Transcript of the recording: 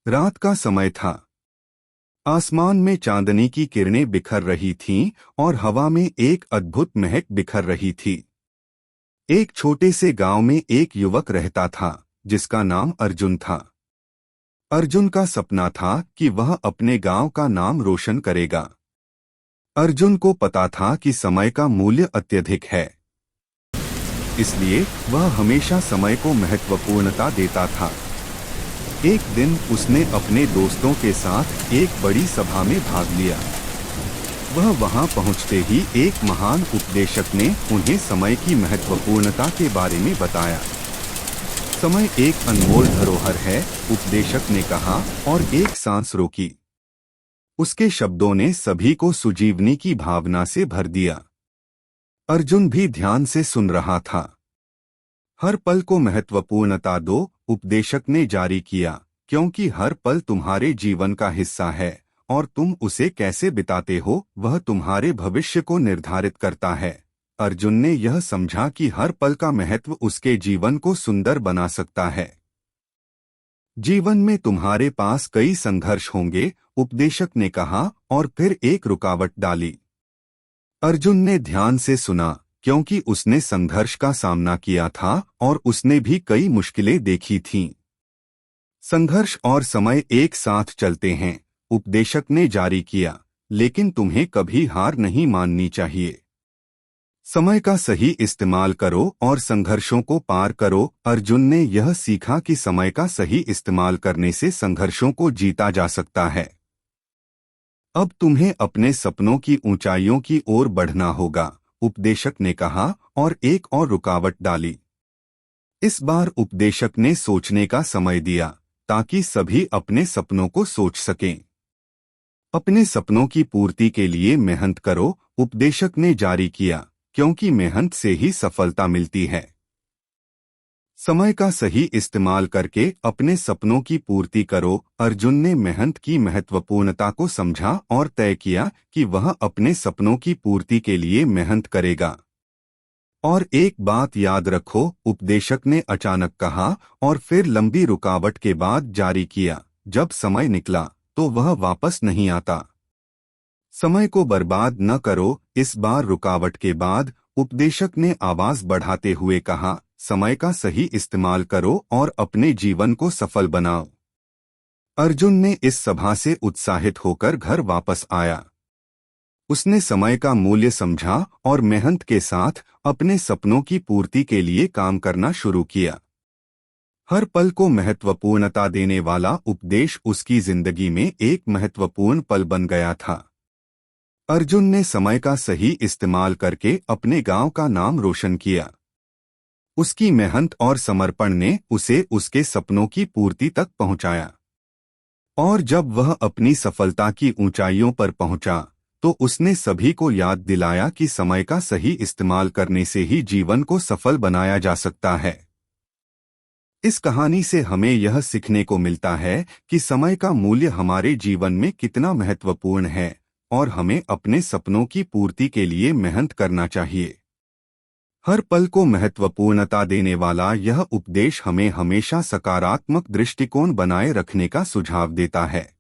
रात का समय था। आसमान में चांदनी की किरणें बिखर रही थीं और हवा में एक अद्भुत महक बिखर रही थी। एक छोटे से गांव में एक युवक रहता था जिसका नाम अर्जुन था। अर्जुन का सपना था कि वह अपने गांव का नाम रोशन करेगा। अर्जुन को पता था कि समय का मूल्य अत्यधिक है, इसलिए वह हमेशा समय को महत्वपूर्णता देता था। एक दिन उसने अपने दोस्तों के साथ एक बड़ी सभा में भाग लिया। वह वहां पहुंचते ही एक महान उपदेशक ने उन्हें समय की महत्वपूर्णता के बारे में बताया। समय एक अनमोल धरोहर है, उपदेशक ने कहा और एक सांस रोकी। उसके शब्दों ने सभी को सुजीवनी की भावना से भर दिया। अर्जुन भी ध्यान से सुन रहा था। हर पल को महत्वपूर्णता दो, उपदेशक ने जारी किया, क्योंकि हर पल तुम्हारे जीवन का हिस्सा है और तुम उसे कैसे बिताते हो वह तुम्हारे भविष्य को निर्धारित करता है। अर्जुन ने यह समझा कि हर पल का महत्व उसके जीवन को सुंदर बना सकता है। जीवन में तुम्हारे पास कई संघर्ष होंगे, उपदेशक ने कहा और फिर एक रुकावट डाली। अर्जुन ने ध्यान से सुना, क्योंकि उसने संघर्ष का सामना किया था और उसने भी कई मुश्किलें देखी थीं। संघर्ष और समय एक साथ चलते हैं, उपदेशक ने जारी किया, लेकिन तुम्हें कभी हार नहीं माननी चाहिए। समय का सही इस्तेमाल करो और संघर्षों को पार करो। अर्जुन ने यह सीखा कि समय का सही इस्तेमाल करने से संघर्षों को जीता जा सकता है। अब तुम्हें अपने सपनों की ऊंचाइयों की ओर बढ़ना होगा, उपदेशक ने कहा और एक और रुकावट डाली। इस बार उपदेशक ने सोचने का समय दिया ताकि सभी अपने सपनों को सोच सकें। अपने सपनों की पूर्ति के लिए मेहनत करो, उपदेशक ने जारी किया, क्योंकि मेहनत से ही सफलता मिलती है। समय का सही इस्तेमाल करके अपने सपनों की पूर्ति करो। अर्जुन ने मेहनत की महत्वपूर्णता को समझा और तय किया कि वह अपने सपनों की पूर्ति के लिए मेहनत करेगा। और एक बात याद रखो, उपदेशक ने अचानक कहा और फिर लंबी रुकावट के बाद जारी किया, जब समय निकला तो वह वापस नहीं आता। समय को बर्बाद न करो। इस बार रुकावट के बाद उपदेशक ने आवाज बढ़ाते हुए कहा, समय का सही इस्तेमाल करो और अपने जीवन को सफल बनाओ। अर्जुन ने इस सभा से उत्साहित होकर घर वापस आया। उसने समय का मूल्य समझा और मेहनत के साथ अपने सपनों की पूर्ति के लिए काम करना शुरू किया। हर पल को महत्वपूर्णता देने वाला उपदेश उसकी जिंदगी में एक महत्वपूर्ण पल बन गया था। अर्जुन ने समय का सही इस्तेमाल करके अपने गांव का नाम रोशन किया। उसकी मेहनत और समर्पण ने उसे उसके सपनों की पूर्ति तक पहुंचाया। और जब वह अपनी सफलता की ऊंचाइयों पर पहुंचा तो उसने सभी को याद दिलाया कि समय का सही इस्तेमाल करने से ही जीवन को सफल बनाया जा सकता है। इस कहानी से हमें यह सीखने को मिलता है कि समय का मूल्य हमारे जीवन में कितना महत्वपूर्ण है और हमें अपने सपनों की पूर्ति के लिए मेहनत करना चाहिए। हर पल को महत्वपूर्णता देने वाला यह उपदेश हमें हमेशा सकारात्मक दृष्टिकोण बनाए रखने का सुझाव देता है।